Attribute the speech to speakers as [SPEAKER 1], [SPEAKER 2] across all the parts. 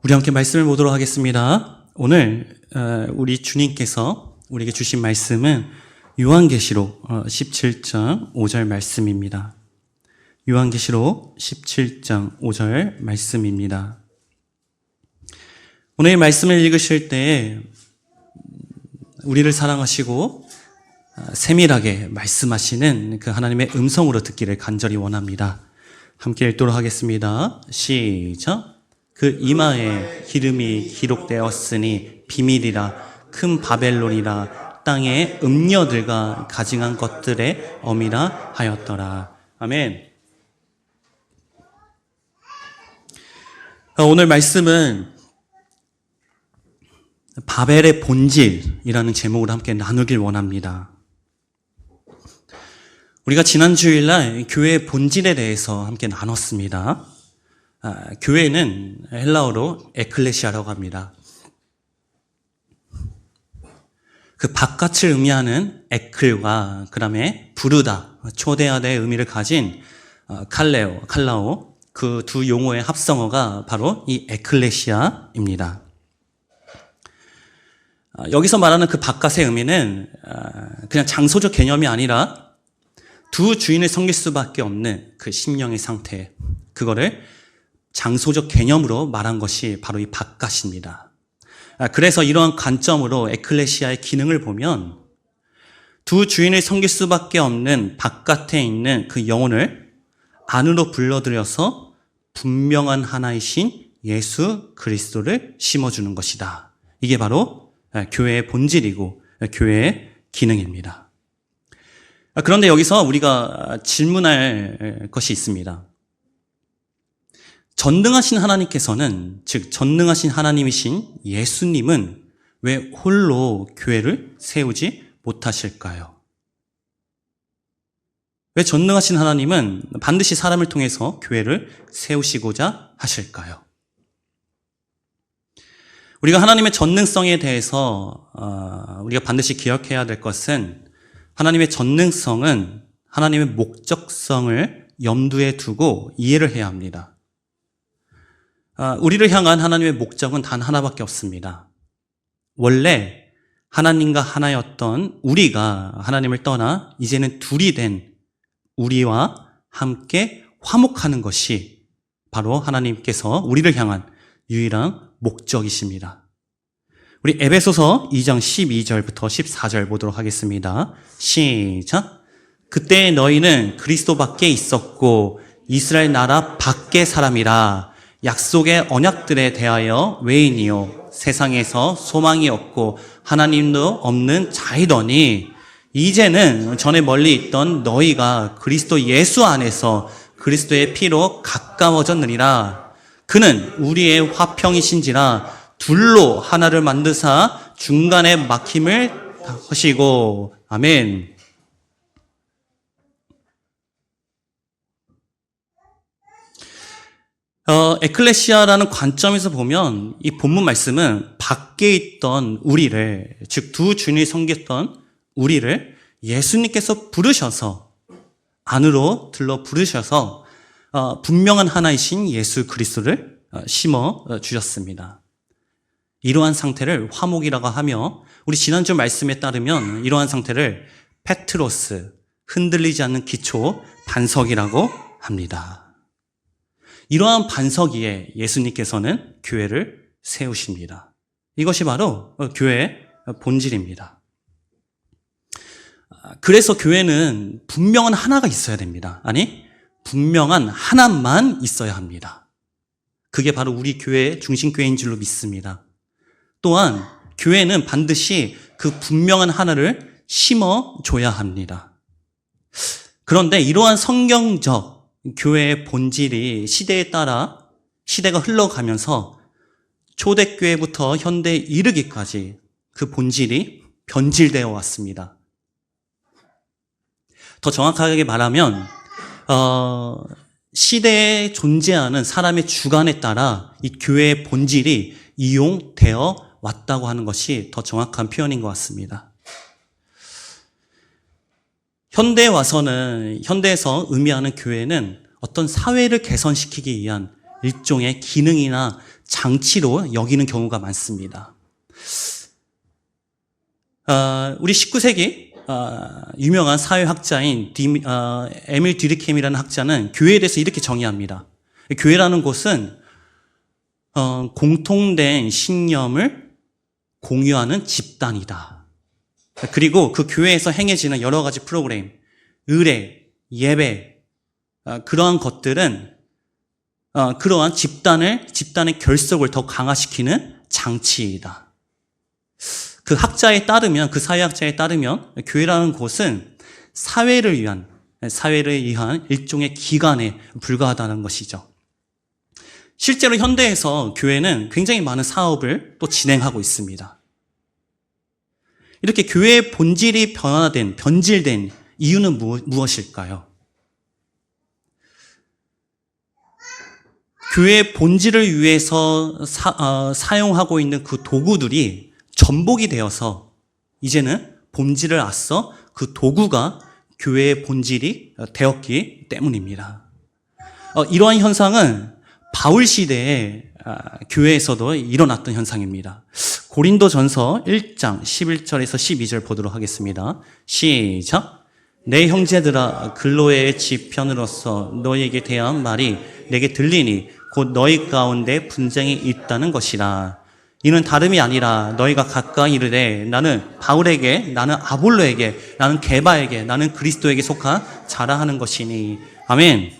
[SPEAKER 1] 우리 함께 말씀을 보도록 하겠습니다. 오늘 우리 주님께서 우리에게 주신 말씀은 요한계시록 17장 5절 말씀입니다. 요한계시록 17장 5절 말씀입니다. 오늘 이 말씀을 읽으실 때 우리를 사랑하시고 세밀하게 말씀하시는 그 하나님의 음성으로 듣기를 간절히 원합니다. 함께 읽도록 하겠습니다. 시작. 그 이마에 기름이 기록되었으니 비밀이라 큰 바벨론이라 땅의 음녀들과 가증한 것들의 엄이라 하였더라. 아멘. 오늘 말씀은 바벨의 본질이라는 제목으로 함께 나누길 원합니다. 우리가 지난 주일날 교회의 본질에 대해서 함께 나눴습니다. 교회는 헬라어로 에클레시아라고 합니다. 그 바깥을 의미하는 에클과 그 다음에 부르다, 초대하다의 의미를 가진 칼라오 그 두 용어의 합성어가 바로 이 에클레시아입니다. 여기서 말하는 그 바깥의 의미는 그냥 장소적 개념이 아니라 두 주인을 섬길 수밖에 없는 그 심령의 상태, 그거를 장소적 개념으로 말한 것이 바로 이 바깥입니다. 그래서 이러한 관점으로 에클레시아의 기능을 보면 두 주인을 섬길 수밖에 없는 바깥에 있는 그 영혼을 안으로 불러들여서 분명한 하나이신 예수 그리스도를 심어주는 것이다. 이게 바로 교회의 본질이고 교회의 기능입니다. 그런데 여기서 우리가 질문할 것이 있습니다. 전능하신 하나님께서는, 즉 전능하신 하나님이신 예수님은 왜 홀로 교회를 세우지 못하실까요? 왜 전능하신 하나님은 반드시 사람을 통해서 교회를 세우시고자 하실까요? 우리가 하나님의 전능성에 대해서 우리가 반드시 기억해야 될 것은, 하나님의 전능성은 하나님의 목적성을 염두에 두고 이해를 해야 합니다. 우리를 향한 하나님의 목적은 단 하나밖에 없습니다. 원래 하나님과 하나였던 우리가 하나님을 떠나 이제는 둘이 된 우리와 함께 화목하는 것이 바로 하나님께서 우리를 향한 유일한 목적이십니다. 우리 에베소서 2장 12절부터 14절 보도록 하겠습니다. 시작. 그때 너희는 그리스도 밖에 있었고 이스라엘 나라 밖의 사람이라. 약속의 언약들에 대하여 외인이요 세상에서 소망이 없고 하나님도 없는 자이더니 이제는 전에 멀리 있던 너희가 그리스도 예수 안에서 그리스도의 피로 가까워졌느니라. 그는 우리의 화평이신지라 둘로 하나를 만드사 중간에 막힘을 하시고. 아멘. 에클레시아라는 관점에서 보면 이 본문 말씀은 밖에 있던 우리를, 즉 두 주인이 섬겼던 우리를 예수님께서 부르셔서, 안으로 들러 부르셔서 분명한 하나이신 예수 그리스도를 심어 주셨습니다. 이러한 상태를 화목이라고 하며, 우리 지난주 말씀에 따르면 이러한 상태를 페트로스, 흔들리지 않는 기초 반석이라고 합니다. 이러한 반석 위에 예수님께서는 교회를 세우십니다. 이것이 바로 교회의 본질입니다. 그래서 교회는 분명한 하나가 있어야 됩니다. 아니, 분명한 하나만 있어야 합니다. 그게 바로 우리 교회의 중심교회인 줄로 믿습니다. 또한 교회는 반드시 그 분명한 하나를 심어줘야 합니다. 그런데 이러한 성경적 교회의 본질이 시대에 따라 시대가 흘러가면서 초대교회부터 현대에 이르기까지 그 본질이 변질되어 왔습니다. 더 정확하게 말하면 시대에 존재하는 사람의 주관에 따라 이 교회의 본질이 이용되어 왔다고 하는 것이 더 정확한 표현인 것 같습니다. 현대에 와서는, 현대에서 의미하는 교회는 어떤 사회를 개선시키기 위한 일종의 기능이나 장치로 여기는 경우가 많습니다. 우리 19세기 유명한 사회학자인 에밀 듀리켐이라는 학자는 교회에 대해서 이렇게 정의합니다. 교회라는 곳은 공통된 신념을 공유하는 집단이다. 그리고 그 교회에서 행해지는 여러 가지 프로그램, 의례, 예배, 그러한 것들은 그러한 집단의 결속을 더 강화시키는 장치이다. 그 사회학자에 따르면 교회라는 곳은 사회를 위한 일종의 기관에 불과하다는 것이죠. 실제로 현대에서 교회는 굉장히 많은 사업을 또 진행하고 있습니다. 이렇게 교회의 본질이 변질된 이유는 무엇일까요? 교회의 본질을 위해서 사용하고 있는 그 도구들이 전복이 되어서 이제는 본질을 앞서 그 도구가 교회의 본질이 되었기 때문입니다. 이러한 현상은 바울 시대에 교회에서도 일어났던 현상입니다. 고린도전서 1장 11절에서 12절 보도록 하겠습니다. 시작. 내 형제들아, 글로의 지편으로서 너희에게 대한 말이 내게 들리니 곧 너희 가운데 분쟁이 있다는 것이라. 이는 다름이 아니라 너희가 가까이 이르되 나는 바울에게, 나는 아볼로에게, 나는 게바에게, 나는 그리스도에게 속하 자라 하는 것이니. 아멘.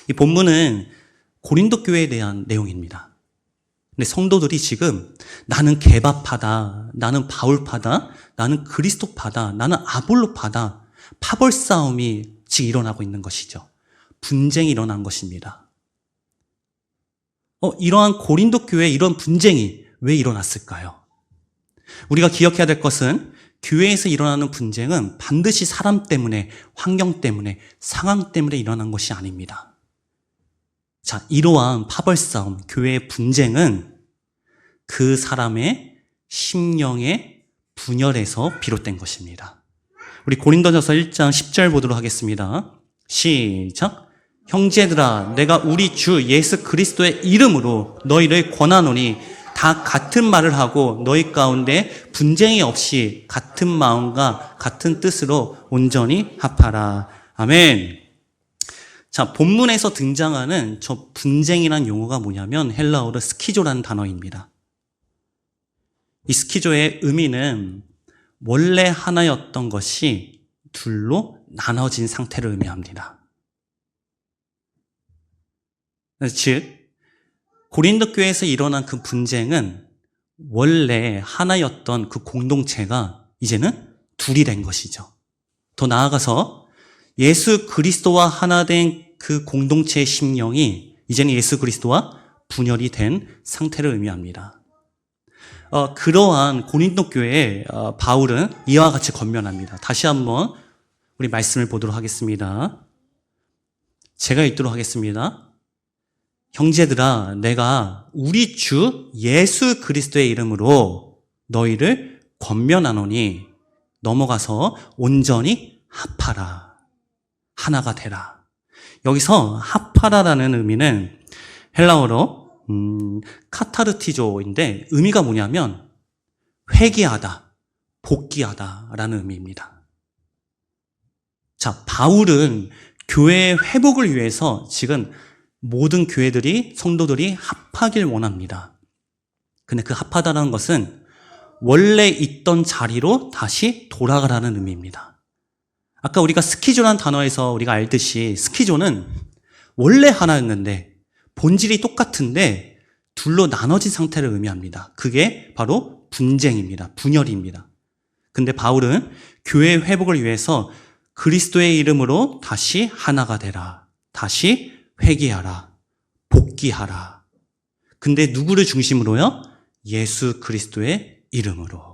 [SPEAKER 1] 이 본문은 고린도 교회에 대한 내용입니다. 근데 성도들이 지금 나는 게바파다, 나는 바울파다, 나는 그리스도파다, 나는 아볼로파다, 파벌 싸움이 지금 일어나고 있는 것이죠. 분쟁이 일어난 것입니다. 이러한 고린도 교회에 이런 분쟁이 왜 일어났을까요? 우리가 기억해야 될 것은 교회에서 일어나는 분쟁은 반드시 사람 때문에, 환경 때문에, 상황 때문에 일어난 것이 아닙니다. 자, 이러한 파벌싸움, 교회의 분쟁은 그 사람의 심령의 분열에서 비롯된 것입니다. 우리 고린도전서 1장 10절 보도록 하겠습니다. 시작. 형제들아, 내가 우리 주 예수 그리스도의 이름으로 너희를 권하노니 다 같은 말을 하고 너희 가운데 분쟁이 없이 같은 마음과 같은 뜻으로 온전히 합하라. 아멘. 자, 본문에서 등장하는 저 분쟁이라는 용어가 뭐냐면 헬라어로 스키조라는 단어입니다. 이 스키조의 의미는 원래 하나였던 것이 둘로 나눠진 상태를 의미합니다. 즉, 고린도 교회에서 일어난 그 분쟁은 원래 하나였던 그 공동체가 이제는 둘이 된 것이죠. 더 나아가서 예수 그리스도와 하나 된 그 공동체의 심령이 이제는 예수 그리스도와 분열이 된 상태를 의미합니다. 그러한 고린도 교회에 바울은 이와 같이 권면합니다. 다시 한번 우리 말씀을 보도록 하겠습니다. 제가 읽도록 하겠습니다. 형제들아, 내가 우리 주 예수 그리스도의 이름으로 너희를 권면하노니 넘어가서 온전히 합하라. 하나가 되라. 여기서 합하라라는 의미는 헬라어로 카타르티조인데 의미가 뭐냐면 회개하다, 복귀하다라는 의미입니다. 자, 바울은 교회의 회복을 위해서 지금 모든 교회들이, 성도들이 합하길 원합니다. 근데 그 합하다라는 것은 원래 있던 자리로 다시 돌아가라는 의미입니다. 아까 우리가 스키조라는 단어에서 우리가 알듯이 스키조는 원래 하나였는데 본질이 똑같은데 둘로 나눠진 상태를 의미합니다. 그게 바로 분쟁입니다. 분열입니다. 근데 바울은 교회의 회복을 위해서 그리스도의 이름으로 다시 하나가 되라. 다시 회개하라. 복귀하라. 근데 누구를 중심으로요? 예수 그리스도의 이름으로.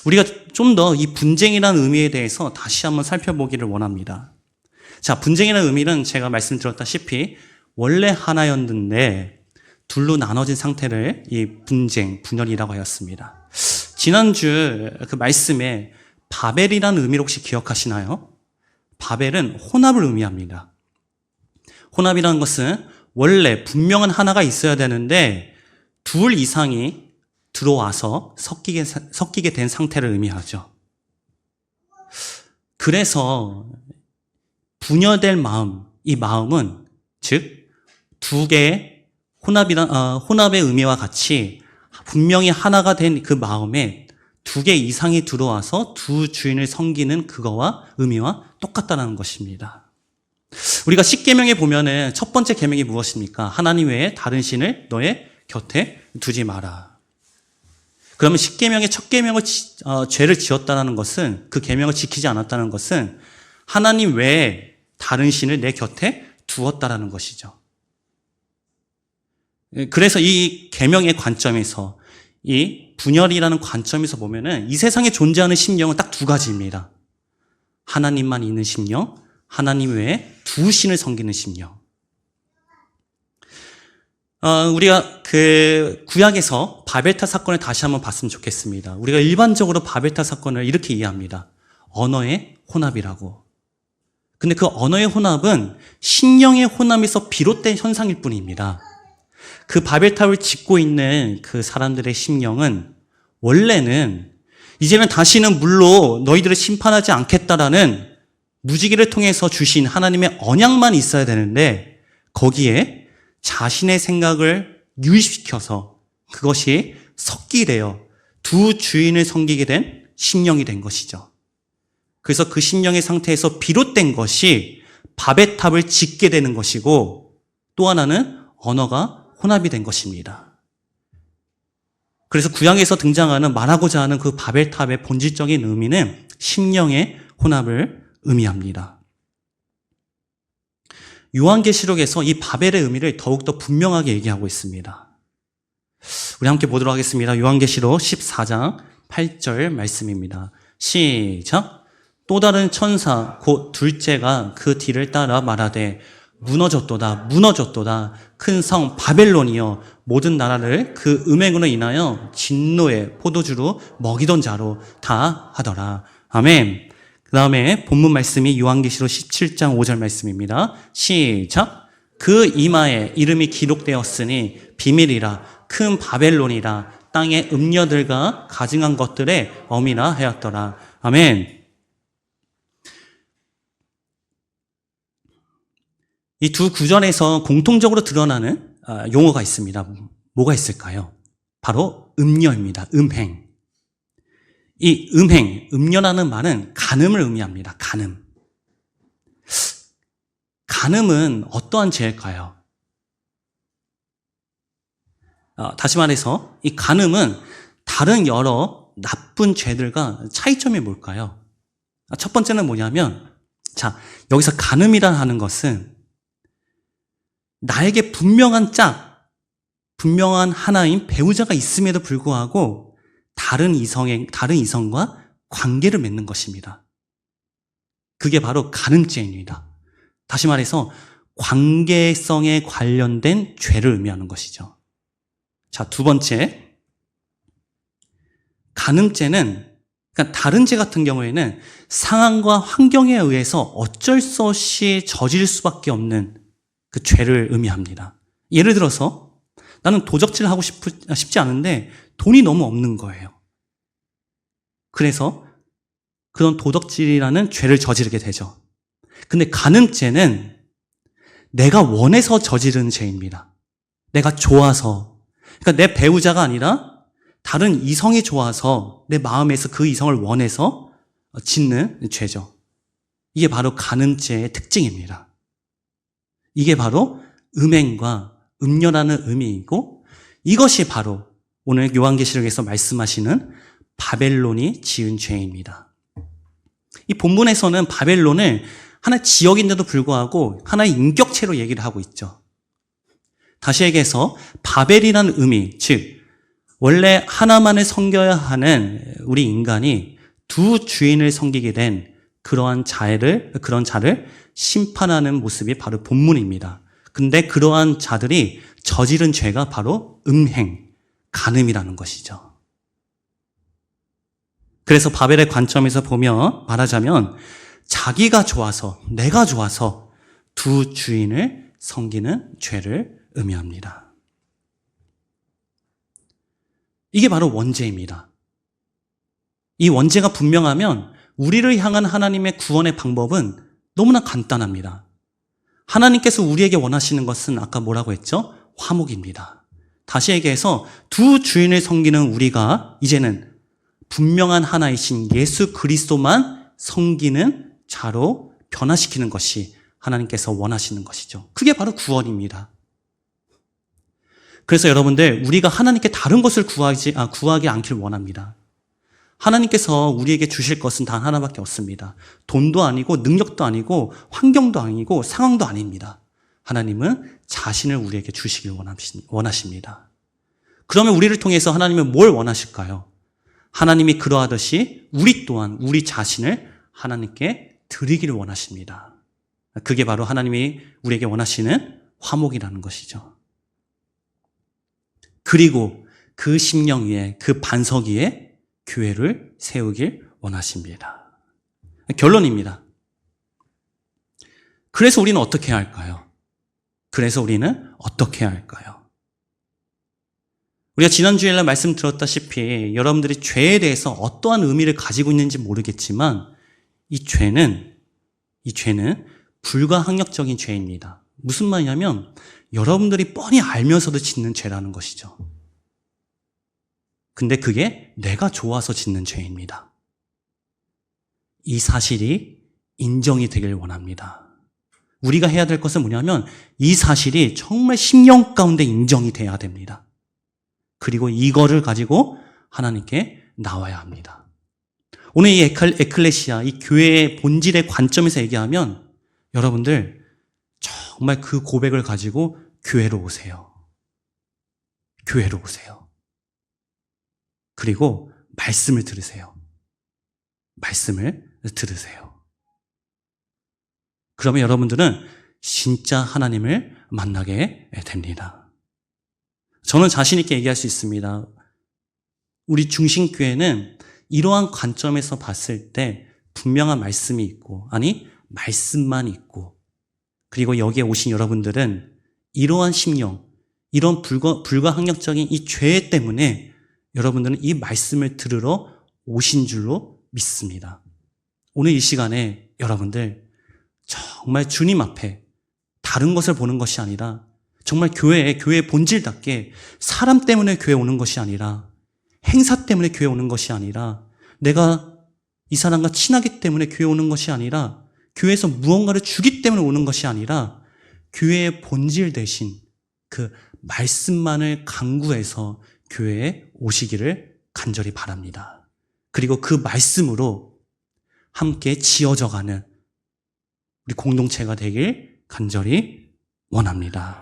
[SPEAKER 1] 우리가 좀 더 이 분쟁이라는 의미에 대해서 다시 한번 살펴보기를 원합니다. 자, 분쟁이라는 의미는 제가 말씀드렸다시피 원래 하나였는데 둘로 나눠진 상태를 이 분열이라고 하였습니다. 지난주 그 말씀에 바벨이라는 의미를 혹시 기억하시나요? 바벨은 혼합을 의미합니다. 혼합이라는 것은 원래 분명한 하나가 있어야 되는데 둘 이상이 들어와서 섞이게 된 상태를 의미하죠. 그래서 분열될 마음, 이 마음은 즉 두 개의 혼합의 의미와 같이 분명히 하나가 된 그 마음에 두 개 이상이 들어와서 두 주인을 섬기는 그거와 의미와 똑같다는 것입니다. 우리가 십계명에 보면은 첫 번째 계명이 무엇입니까? 하나님 외에 다른 신을 너의 곁에 두지 마라. 그러면 십계명의 첫 계명을 죄를 지었다는 것은, 그 계명을 지키지 않았다는 것은 하나님 외에 다른 신을 내 곁에 두었다라는 것이죠. 그래서 이 계명의 관점에서, 이 분열이라는 관점에서 보면은 이 세상에 존재하는 심령은 딱 두 가지입니다. 하나님만 있는 심령, 하나님 외에 두 신을 섬기는 심령. 우리가 그 구약에서 바벨탑 사건을 다시 한번 봤으면 좋겠습니다. 우리가 일반적으로 바벨탑 사건을 이렇게 이해합니다. 언어의 혼합이라고. 근데 그 언어의 혼합은 신령의 혼합에서 비롯된 현상일 뿐입니다. 그 바벨탑을 짓고 있는 그 사람들의 심령은 원래는 이제는 다시는 물로 너희들을 심판하지 않겠다라는 무지개를 통해서 주신 하나님의 언약만 있어야 되는데 거기에 자신의 생각을 유입시켜서 그것이 섞이되어 두 주인을 섬기게 된 심령이 된 것이죠. 그래서 그 심령의 상태에서 비롯된 것이 바벨탑을 짓게 되는 것이고 또 하나는 언어가 혼합이 된 것입니다. 그래서 구약에서 등장하는 말하고자 하는 그 바벨탑의 본질적인 의미는 심령의 혼합을 의미합니다. 요한계시록에서 이 바벨의 의미를 더욱더 분명하게 얘기하고 있습니다. 우리 함께 보도록 하겠습니다. 요한계시록 14장 8절 말씀입니다. 시작. 또 다른 천사 곧 둘째가 그 뒤를 따라 말하되 무너졌도다 무너졌도다 큰 성 바벨론이여 모든 나라를 그 음행으로 인하여 진노의 포도주로 먹이던 자로 다 하더라. 아멘. 그 다음에 본문 말씀이 요한계시록 17장 5절 말씀입니다. 시작. 그 이마에 이름이 기록되었으니 비밀이라 큰 바벨론이라 땅의 음녀들과 가증한 것들의 어미라 하였더라. 아멘. 이 두 구절에서 공통적으로 드러나는 용어가 있습니다. 뭐가 있을까요? 바로 음녀입니다. 음행. 이 음행, 음녀라는 말은 간음을 의미합니다. 간음. 간음은 어떠한 죄일까요? 다시 말해서 이 간음은 다른 여러 나쁜 죄들과 차이점이 뭘까요? 첫 번째는 뭐냐면, 자, 여기서 간음이라 하는 것은 나에게 분명한 하나인 배우자가 있음에도 불구하고 다른 이성과 관계를 맺는 것입니다. 그게 바로 간음죄입니다. 다시 말해서 관계성에 관련된 죄를 의미하는 것이죠. 자, 두 번째. 간음죄는, 그러니까 다른 죄 같은 경우에는 상황과 환경에 의해서 어쩔 수 없이 저지를 수밖에 없는 그 죄를 의미합니다. 예를 들어서 나는 도적질을 하고 싶지 않은데 돈이 너무 없는 거예요. 그래서 그런 도덕질이라는 죄를 저지르게 되죠. 근데 간음죄는 내가 원해서 저지르는 죄입니다. 내가 좋아서. 그러니까 내 배우자가 아니라 다른 이성이 좋아서 내 마음에서 그 이성을 원해서 짓는 죄죠. 이게 바로 간음죄의 특징입니다. 이게 바로 음행과 음녀라는 의미이고 이것이 바로 오늘 요한계시록에서 말씀하시는 바벨론이 지은 죄입니다. 이 본문에서는 바벨론을 하나의 지역인데도 불구하고 하나의 인격체로 얘기를 하고 있죠. 다시 얘기해서 바벨이라는 의미, 즉 원래 하나만을 섬겨야 하는 우리 인간이 두 주인을 섬기게 된 그런 자를 심판하는 모습이 바로 본문입니다. 근데 그러한 자들이 저지른 죄가 바로 음행, 간음이라는 것이죠. 그래서 바벨의 관점에서 말하자면 자기가 좋아서, 내가 좋아서 두 주인을 섬기는 죄를 의미합니다. 이게 바로 원죄입니다. 이 원죄가 분명하면 우리를 향한 하나님의 구원의 방법은 너무나 간단합니다. 하나님께서 우리에게 원하시는 것은 아까 뭐라고 했죠? 화목입니다. 다시 얘기해서 두 주인을 섬기는 우리가 이제는 분명한 하나이신 예수 그리스도만 섬기는 자로 변화시키는 것이 하나님께서 원하시는 것이죠. 그게 바로 구원입니다. 그래서 여러분들, 우리가 하나님께 다른 것을 구하지 않길 원합니다. 하나님께서 우리에게 주실 것은 단 하나밖에 없습니다. 돈도 아니고 능력도 아니고 환경도 아니고 상황도 아닙니다. 하나님은 자신을 우리에게 주시길 원하십니다. 그러면 우리를 통해서 하나님은 뭘 원하실까요? 하나님이 그러하듯이 우리 또한 우리 자신을 하나님께 드리기를 원하십니다. 그게 바로 하나님이 우리에게 원하시는 화목이라는 것이죠. 그리고 그 심령 위에, 그 반석 위에 교회를 세우길 원하십니다. 결론입니다. 그래서 우리는 어떻게 해야 할까요? 우리가 지난 주일날 말씀드렸다시피 여러분들이 죄에 대해서 어떠한 의미를 가지고 있는지 모르겠지만 이 죄는 불가항력적인 죄입니다. 무슨 말이냐면 여러분들이 뻔히 알면서도 짓는 죄라는 것이죠. 근데 그게 내가 좋아서 짓는 죄입니다. 이 사실이 인정이 되길 원합니다. 우리가 해야 될 것은 뭐냐면 이 사실이 정말 심령 가운데 인정이 돼야 됩니다. 그리고 이거를 가지고 하나님께 나와야 합니다. 오늘 이 에클레시아, 이 교회의 본질의 관점에서 얘기하면 여러분들 정말 그 고백을 가지고 교회로 오세요. 그리고 말씀을 들으세요. 그러면 여러분들은 진짜 하나님을 만나게 됩니다. 저는 자신 있게 얘기할 수 있습니다. 우리 중심교회는 이러한 관점에서 봤을 때 분명한 말씀이 있고, 말씀만 있고, 그리고 여기에 오신 여러분들은 이러한 심령, 이런 불가항력적인 이 죄 때문에 여러분들은 이 말씀을 들으러 오신 줄로 믿습니다. 오늘 이 시간에 여러분들 정말 주님 앞에 다른 것을 보는 것이 아니라 정말 교회의 본질답게 사람 때문에 교회 오는 것이 아니라 행사 때문에 교회 오는 것이 아니라 내가 이 사람과 친하기 때문에 교회 오는 것이 아니라 교회에서 무언가를 주기 때문에 오는 것이 아니라 교회의 본질 대신 그 말씀만을 강구해서 교회에 오시기를 간절히 바랍니다. 그리고 그 말씀으로 함께 지어져가는 우리 공동체가 되길 간절히 원합니다.